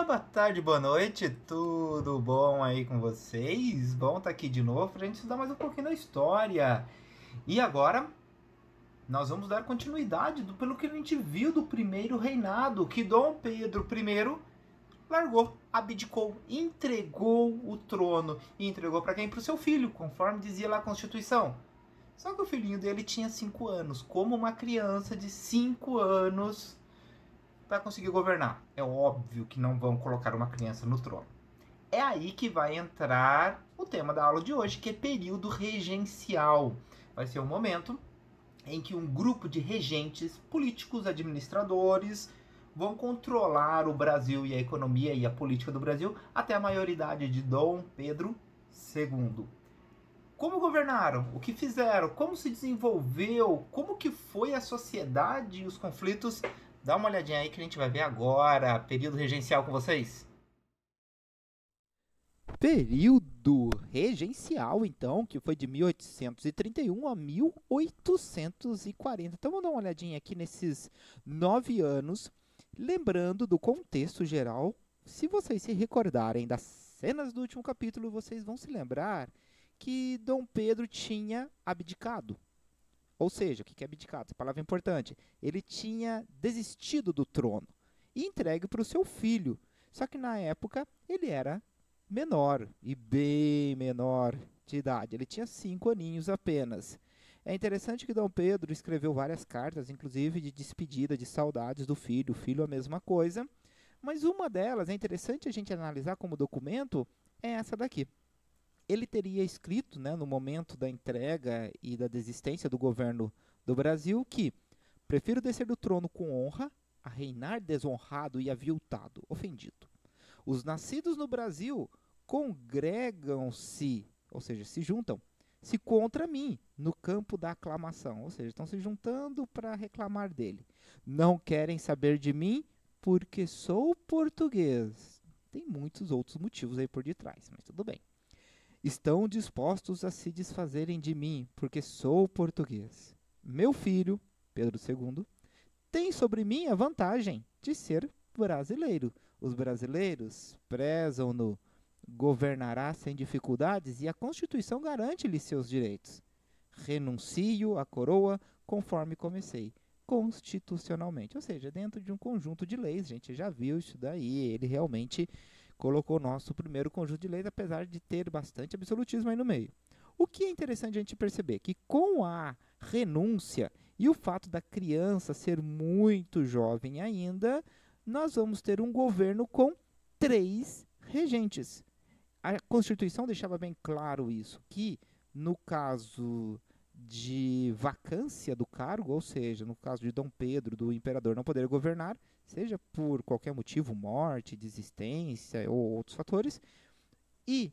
boa tarde, boa noite, tudo bom aí com vocês? Bom estar aqui de novo para a gente estudar mais um pouquinho da história. E agora nós vamos dar continuidade pelo que a gente viu do primeiro reinado, que Dom Pedro I largou, abdicou, entregou o trono. E entregou para quem? Para o seu filho, conforme dizia lá a Constituição. Só que o filhinho dele tinha 5 anos. Como uma criança de 5 anos vai conseguir governar? É óbvio que não vão colocar uma criança no trono. É aí que vai entrar o tema da aula de hoje, que é período regencial. Vai ser um momento em que um grupo de regentes, políticos, administradores vão controlar o Brasil e a economia e a política do Brasil até a maioridade de Dom Pedro II. Como governaram? O que fizeram? Como se desenvolveu? Como que foi a sociedade e os conflitos? Dá uma olhadinha aí que a gente vai ver agora. Período regencial com vocês. Período regencial, então, que foi de 1831 a 1840. Então, vamos dar uma olhadinha aqui nesses 9 anos, lembrando do contexto geral. Se vocês se recordarem das cenas do último capítulo, vocês vão se lembrar que Dom Pedro tinha abdicado. Ou seja, o que é abdicado? Essa palavra é importante. Ele tinha desistido do trono e entregue para o seu filho. Só que na época ele era menor e bem menor de idade. Ele tinha 5 aninhos apenas. É interessante que Dom Pedro escreveu várias cartas, inclusive de despedida, de saudades do filho. O filho a mesma coisa. Mas uma delas, é interessante a gente analisar como documento, é essa daqui. Ele teria escrito, né, no momento da entrega e da desistência do governo do Brasil, que prefiro descer do trono com honra a reinar desonrado e aviltado, ofendido. Os nascidos no Brasil congregam-se, ou seja, se juntam, se contra mim no campo da aclamação, ou seja, estão se juntando para reclamar dele. Não querem saber de mim porque sou português. Tem muitos outros motivos aí por detrás, mas tudo bem. Estão dispostos a se desfazerem de mim porque sou português. Meu filho, Pedro II, tem sobre mim a vantagem de ser brasileiro. Os brasileiros prezam-no, governará sem dificuldades e a Constituição garante-lhe seus direitos. Renuncio à coroa conforme comecei, constitucionalmente. Ou seja, dentro de um conjunto de leis, a gente já viu isso daí, ele realmente colocou o nosso primeiro conjunto de leis, apesar de ter bastante absolutismo aí no meio. O que é interessante a gente perceber que com a renúncia e o fato da criança ser muito jovem ainda, nós vamos ter um governo com 3 regentes. A Constituição deixava bem claro isso, que no caso de vacância do cargo, ou seja, no caso de Dom Pedro, do imperador, não poder governar, seja por qualquer motivo, morte, desistência ou outros fatores, e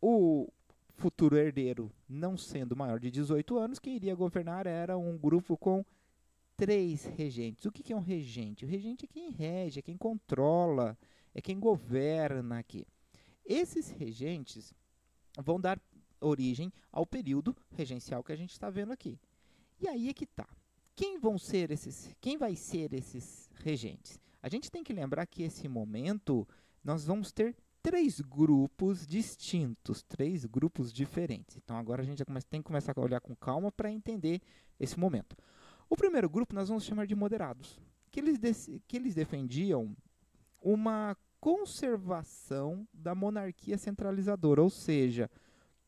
o futuro herdeiro não sendo maior de 18 anos, quem iria governar era um grupo com 3 regentes. O que é um regente? O regente é quem rege, é quem controla, é quem governa aqui. Esses regentes vão dar origem ao período regencial que a gente está vendo aqui. E aí é que tá. Quem vai ser esses regentes? A gente tem que lembrar que esse momento nós vamos ter 3 grupos distintos, 3 grupos diferentes. Então agora a gente tem que começar a olhar com calma para entender esse momento. O primeiro grupo nós vamos chamar de moderados, que eles defendiam uma conservação da monarquia centralizadora, ou seja,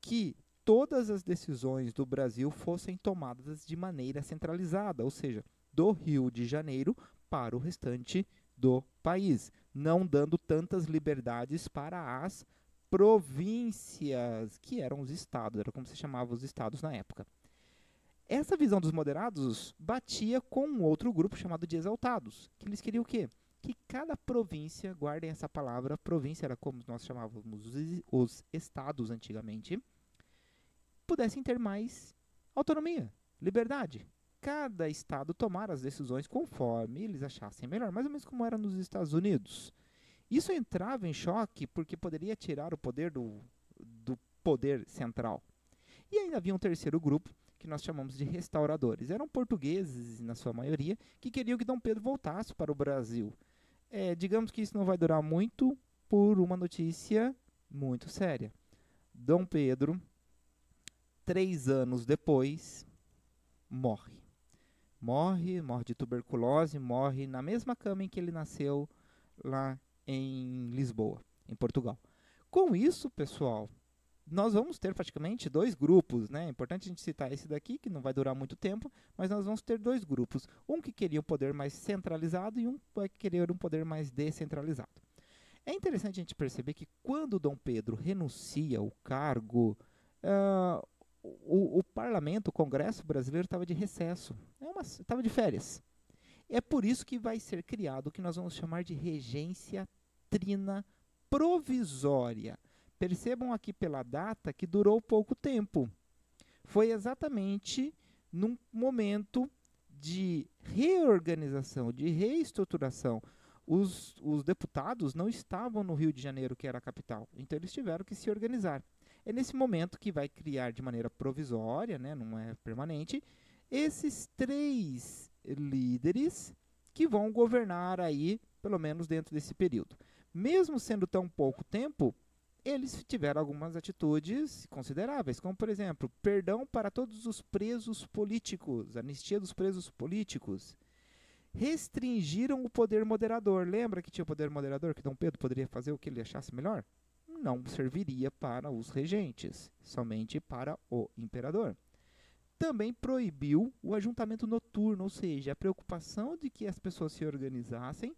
que todas as decisões do Brasil fossem tomadas de maneira centralizada, ou seja, do Rio de Janeiro para o restante do país, não dando tantas liberdades para as províncias, que eram os estados, era como se chamava os estados na época. Essa visão dos moderados batia com um outro grupo chamado de exaltados, que eles queriam o quê? Que cada província, guardem essa palavra, província era como nós chamávamos os estados antigamente, pudessem ter mais autonomia, liberdade. Cada estado tomar as decisões conforme eles achassem melhor, mais ou menos como era nos Estados Unidos. Isso entrava em choque porque poderia tirar o poder do poder central. E ainda havia um terceiro grupo, que nós chamamos de restauradores. Eram portugueses, na sua maioria, que queriam que Dom Pedro voltasse para o Brasil. digamos que isso não vai durar muito por uma notícia muito séria. Dom Pedro, 3 anos depois, morre. Morre de tuberculose, morre na mesma cama em que ele nasceu, lá em Lisboa, em Portugal. Com isso, pessoal, nós vamos ter praticamente 2 grupos, né? É importante a gente citar esse daqui, que não vai durar muito tempo, mas nós vamos ter 2 grupos. Um que queria um poder mais centralizado e um que vai querer um poder mais descentralizado. É interessante a gente perceber que quando Dom Pedro renuncia ao cargo, o parlamento, o Congresso brasileiro estava de recesso, estava de férias. É por isso que vai ser criado o que nós vamos chamar de regência trina provisória. Percebam aqui pela data que durou pouco tempo. Foi exatamente num momento de reorganização, de reestruturação. Os deputados não estavam no Rio de Janeiro, que era a capital, então eles tiveram que se organizar. É nesse momento que vai criar de maneira provisória, né, não é permanente, esses 3 líderes que vão governar aí, pelo menos dentro desse período. Mesmo sendo tão pouco tempo, eles tiveram algumas atitudes consideráveis, como, por exemplo, perdão para todos os presos políticos, anistia dos presos políticos. Restringiram o poder moderador. Lembra que tinha o poder moderador, que Dom Pedro poderia fazer o que ele achasse melhor? Não serviria para os regentes, somente para o imperador. Também proibiu o ajuntamento noturno, ou seja, a preocupação de que as pessoas se organizassem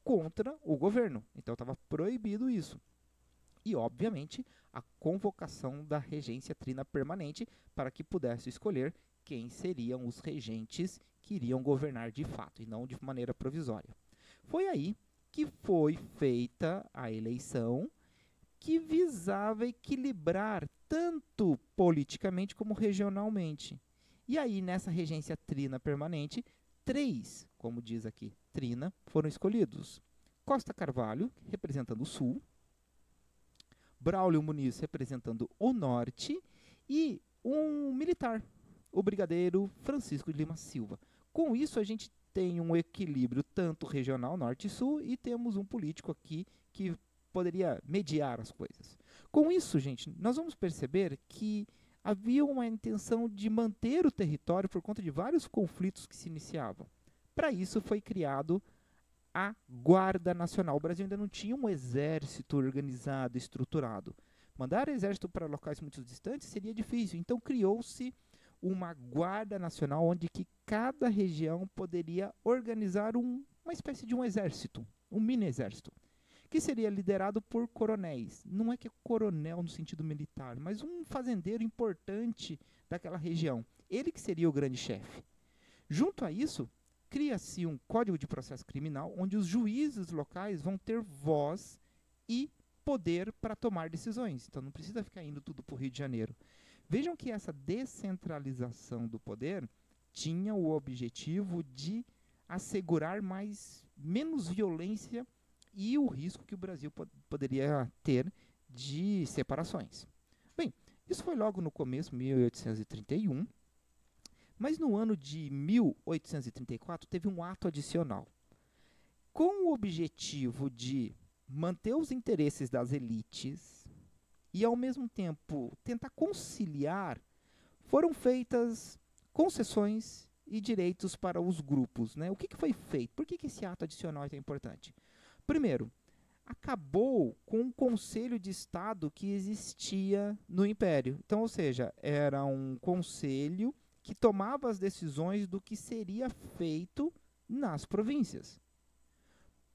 contra o governo. Então estava proibido isso. E, obviamente, a convocação da regência trina permanente para que pudesse escolher quem seriam os regentes que iriam governar de fato e não de maneira provisória. Foi aí que foi feita a eleição que visava equilibrar tanto politicamente como regionalmente. E aí, nessa regência trina permanente, 3, como diz aqui, trina, foram escolhidos. Costa Carvalho, representando o sul, Braulio Muniz, representando o norte, e um militar, o brigadeiro Francisco de Lima Silva. Com isso, a gente tem um equilíbrio tanto regional, norte e sul, e temos um político aqui que poderia mediar as coisas. Com isso, gente, nós vamos perceber que havia uma intenção de manter o território por conta de vários conflitos que se iniciavam. Para isso foi criado a Guarda Nacional. O Brasil ainda não tinha um exército organizado, estruturado. Mandar exército para locais muito distantes seria difícil, então criou-se uma Guarda Nacional onde que cada região poderia organizar uma espécie de um exército, um mini exército, que seria liderado por coronéis. Não é que é coronel no sentido militar, mas um fazendeiro importante daquela região. Ele que seria o grande chefe. Junto a isso, cria-se um Código de Processo Criminal, onde os juízes locais vão ter voz e poder para tomar decisões. Então não precisa ficar indo tudo para o Rio de Janeiro. Vejam que essa descentralização do poder tinha o objetivo de assegurar menos violência e o risco que o Brasil poderia ter de separações. Bem, isso foi logo no começo, 1831, mas no ano de 1834 teve um ato adicional, com o objetivo de manter os interesses das elites e, ao mesmo tempo, tentar conciliar. Foram feitas concessões e direitos para os grupos, né? O que foi feito? Por que esse ato adicional é tão importante? Primeiro, acabou com um conselho de Estado que existia no Império. Então, ou seja, era um conselho que tomava as decisões do que seria feito nas províncias.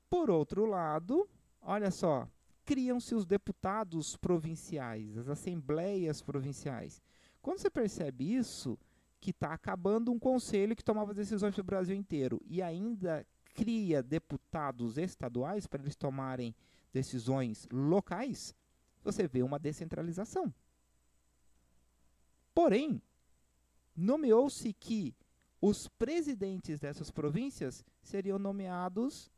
Por outro lado, olha só, criam-se os deputados provinciais, as assembleias provinciais. Quando você percebe isso, que está acabando um conselho que tomava decisões para o Brasil inteiro e ainda cria deputados estaduais para eles tomarem decisões locais, você vê uma descentralização. Porém, nomeou-se que os presidentes dessas províncias seriam nomeados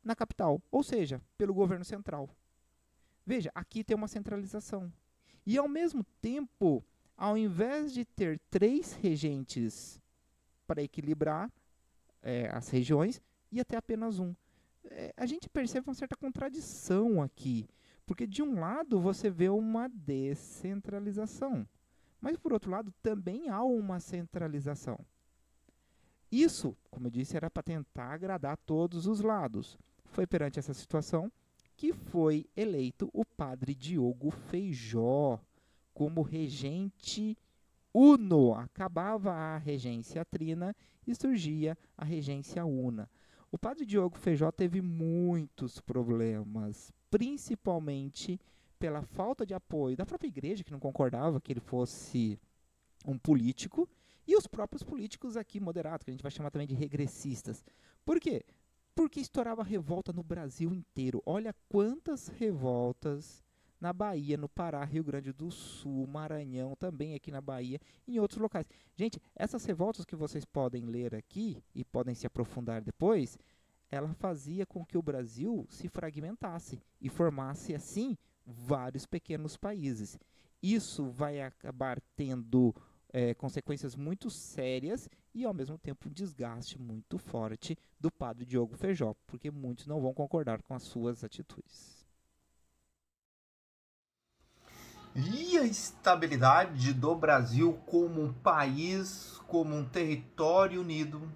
na capital, ou seja, pelo governo central. Veja, aqui tem uma centralização. E, ao mesmo tempo, ao invés de ter 3 regentes para equilibrar as regiões, ia ter apenas um. a gente percebe uma certa contradição aqui, porque de um lado você vê uma descentralização, mas por outro lado também há uma centralização. Isso, como eu disse, era para tentar agradar todos os lados. Foi perante essa situação que foi eleito o padre Diogo Feijó como regente uno. Acabava a regência trina e surgia a regência una. O padre Diogo Feijó teve muitos problemas, principalmente pela falta de apoio da própria igreja, que não concordava que ele fosse um político, e os próprios políticos aqui moderados, que a gente vai chamar também de regressistas. Por quê? Porque estourava revolta no Brasil inteiro. Olha quantas revoltas na Bahia, no Pará, Rio Grande do Sul, Maranhão, também aqui na Bahia, em outros locais. Gente, essas revoltas que vocês podem ler aqui e podem se aprofundar depois, ela fazia com que o Brasil se fragmentasse e formasse assim vários pequenos países. Isso vai acabar tendo consequências muito sérias e, ao mesmo tempo, um desgaste muito forte do padre Diogo Feijó, porque muitos não vão concordar com as suas atitudes. E a estabilidade do Brasil como um país, como um território unido,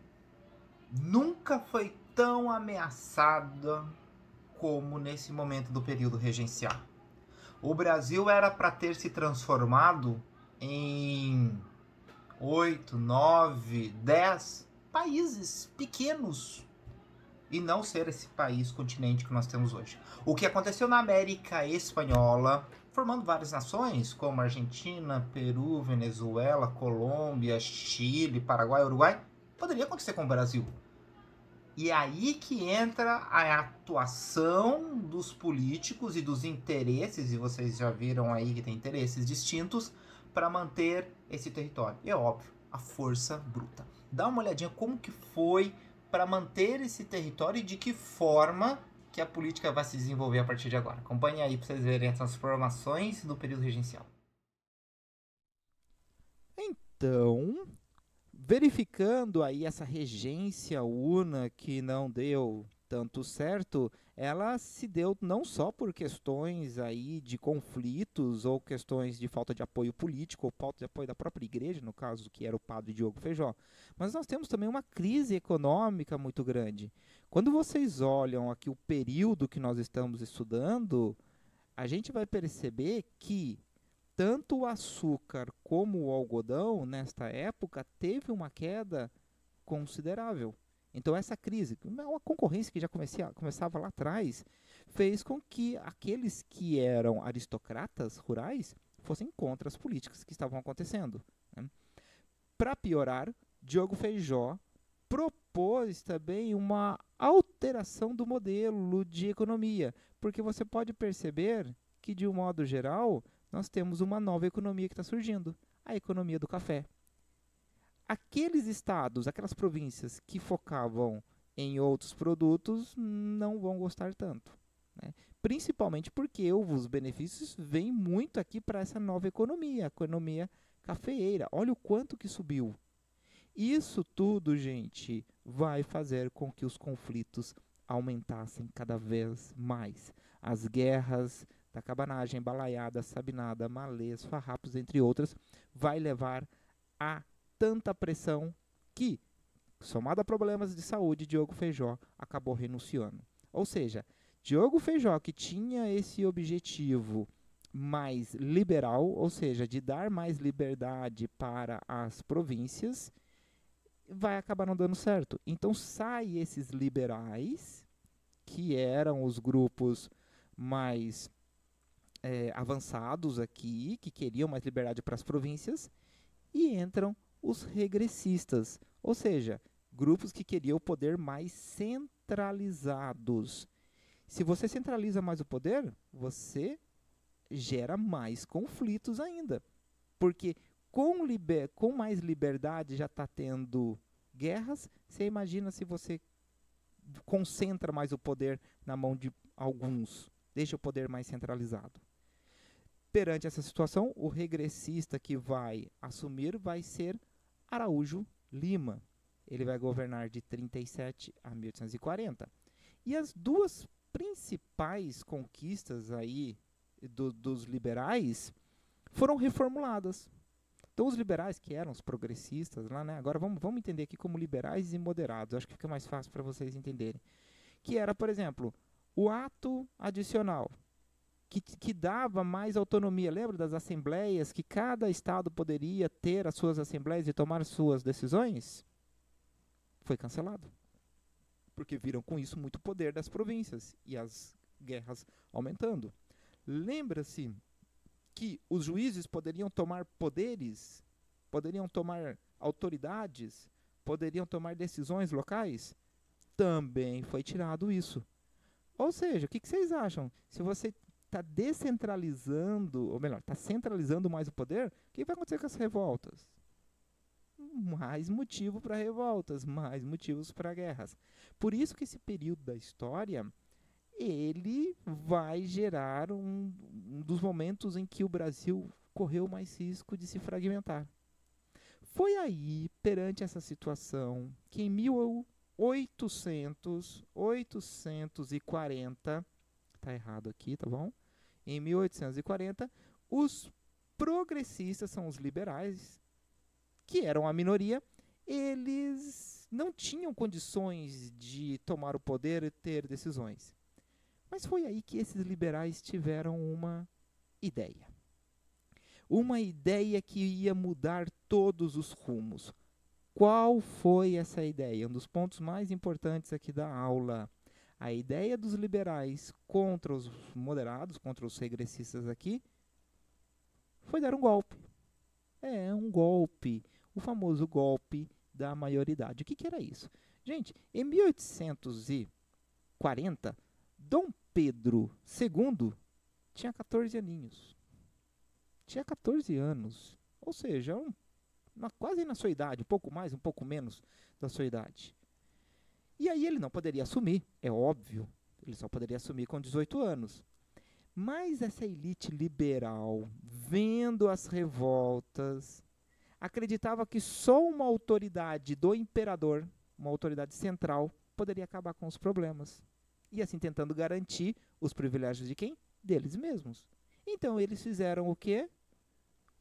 nunca foi tão ameaçada como nesse momento do período regencial. O Brasil era para ter se transformado em 8, 9, 10 países pequenos e não ser esse país continente que nós temos hoje. O que aconteceu na América Espanhola, formando várias nações como Argentina, Peru, Venezuela, Colômbia, Chile, Paraguai, Uruguai, poderia acontecer com o Brasil. E é aí que entra a atuação dos políticos e dos interesses, e vocês já viram aí que tem interesses distintos, para manter esse território. E é óbvio, a força bruta. Dá uma olhadinha como que foi para manter esse território e de que forma que a política vai se desenvolver a partir de agora. Acompanhe aí para vocês verem as transformações do período regencial. Então, verificando aí essa regência una que não deu tanto certo, ela se deu não só por questões aí de conflitos ou questões de falta de apoio político ou falta de apoio da própria igreja, no caso que era o padre Diogo Feijó, mas nós temos também uma crise econômica muito grande. Quando vocês olham aqui o período que nós estamos estudando, a gente vai perceber que tanto o açúcar como o algodão, nesta época, teve uma queda considerável. Então, essa crise, uma concorrência que já começava lá atrás, fez com que aqueles que eram aristocratas rurais fossem contra as políticas que estavam acontecendo. Né? Para piorar, Diogo Feijó propôs também uma alteração do modelo de economia, porque você pode perceber que, de um modo geral, nós temos uma nova economia que está surgindo, a economia do café. Aqueles estados, aquelas províncias que focavam em outros produtos não vão gostar tanto. Né? Principalmente porque os benefícios vêm muito aqui para essa nova economia, a economia cafeeira. Olha o quanto que subiu. Isso tudo, gente, vai fazer com que os conflitos aumentassem cada vez mais. As guerras da cabanagem, balaiada, sabinada, malês, farrapos, entre outras, vai levar a tanta pressão que, somado a problemas de saúde, Diogo Feijó acabou renunciando. Ou seja, Diogo Feijó, que tinha esse objetivo mais liberal, ou seja, de dar mais liberdade para as províncias, vai acabar não dando certo. Então sai esses liberais, que eram os grupos mais avançados aqui, que queriam mais liberdade para as províncias, e entram os regressistas, ou seja, grupos que queriam o poder mais centralizados. Se você centraliza mais o poder, você gera mais conflitos ainda, porque com mais liberdade já está tendo guerras. Você imagina se você concentra mais o poder na mão de alguns, deixa o poder mais centralizado. Perante essa situação, o regressista que vai assumir vai ser Araújo Lima. Ele vai governar de 37 a 1840. E as duas principais conquistas aí dos liberais foram reformuladas. Então os liberais, que eram os progressistas lá, né? Agora vamos entender aqui como liberais e moderados. Acho que fica mais fácil para vocês entenderem. Que era, por exemplo, o ato adicional, que dava mais autonomia. Lembra das assembleias, que cada estado poderia ter as suas assembleias e tomar suas decisões? Foi cancelado. Porque viram com isso muito poder das províncias e as guerras aumentando. Lembra-se que os juízes poderiam tomar poderes, poderiam tomar autoridades, poderiam tomar decisões locais? Também foi tirado isso. Ou seja, o que vocês acham? Se você está descentralizando, ou melhor, está centralizando mais o poder, o que vai acontecer com as revoltas? Mais motivo para revoltas, mais motivos para guerras. Por isso que esse período da história, ele vai gerar um dos momentos em que o Brasil correu mais risco de se fragmentar. Foi aí, perante essa situação, que em 1840, tá errado aqui, tá bom? Em 1840, os progressistas, são os liberais, que eram a minoria, eles não tinham condições de tomar o poder e ter decisões. Mas foi aí que esses liberais tiveram uma ideia. Uma ideia que ia mudar todos os rumos. Qual foi essa ideia? Um dos pontos mais importantes aqui da aula. A ideia dos liberais contra os moderados, contra os regressistas aqui, foi dar um golpe. Um golpe. O famoso golpe da maioridade. O que era isso? Gente, em 1840, Dom Pedro II tinha 14 aninhos. Tinha 14 anos. Ou seja, quase na sua idade, um pouco mais, um pouco menos da sua idade. E aí ele não poderia assumir, é óbvio. Ele só poderia assumir com 18 anos. Mas essa elite liberal, vendo as revoltas, acreditava que só uma autoridade do imperador, uma autoridade central, poderia acabar com os problemas. E assim tentando garantir os privilégios de quem? Deles mesmos. Então eles fizeram o quê?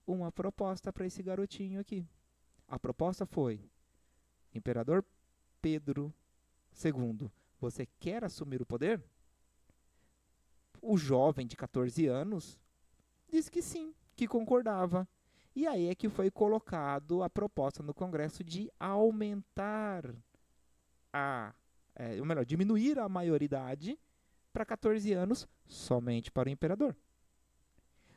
Uma proposta para esse garotinho aqui. A proposta foi: Imperador Pedro II, você quer assumir o poder? O jovem de 14 anos disse que sim, que concordava. E aí é que foi colocado a proposta no Congresso de aumentar ou melhor, diminuir a maioridade para 14 anos somente para o imperador.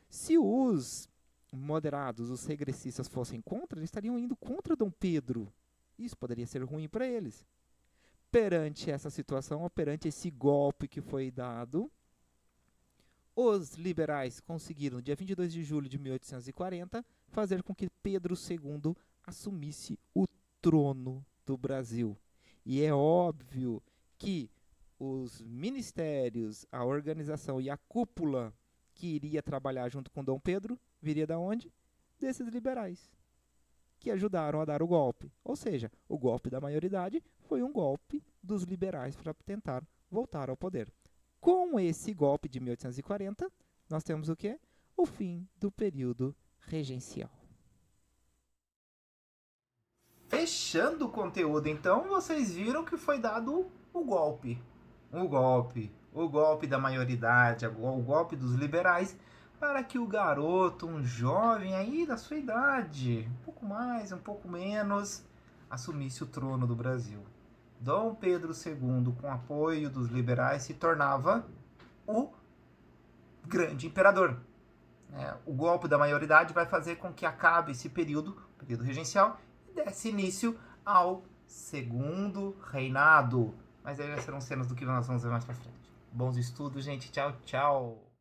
Se os moderados, os regressistas fossem contra, eles estariam indo contra Dom Pedro. Isso poderia ser ruim para eles. Perante essa situação, ou perante esse golpe que foi dado, os liberais conseguiram, no dia 22 de julho de 1840, fazer com que Pedro II assumisse o trono do Brasil. E é óbvio que os ministérios, a organização e a cúpula que iria trabalhar junto com Dom Pedro, viria da onde? Desses liberais, que ajudaram a dar o golpe. Ou seja, o golpe da maioridade foi um golpe dos liberais para tentar voltar ao poder. Com esse golpe de 1840, nós temos o quê? O fim do período regencial. Fechando o conteúdo, então, vocês viram que foi dado o golpe. O golpe da maioridade, o golpe dos liberais, para que o garoto, um jovem aí da sua idade, um pouco mais, um pouco menos, assumisse o trono do Brasil. Dom Pedro II, com apoio dos liberais, se tornava o grande imperador. O golpe da maioridade vai fazer com que acabe esse período regencial, e desse início ao segundo reinado. Mas aí já serão cenas do que nós vamos ver mais pra frente. Bons estudos, gente. Tchau, tchau.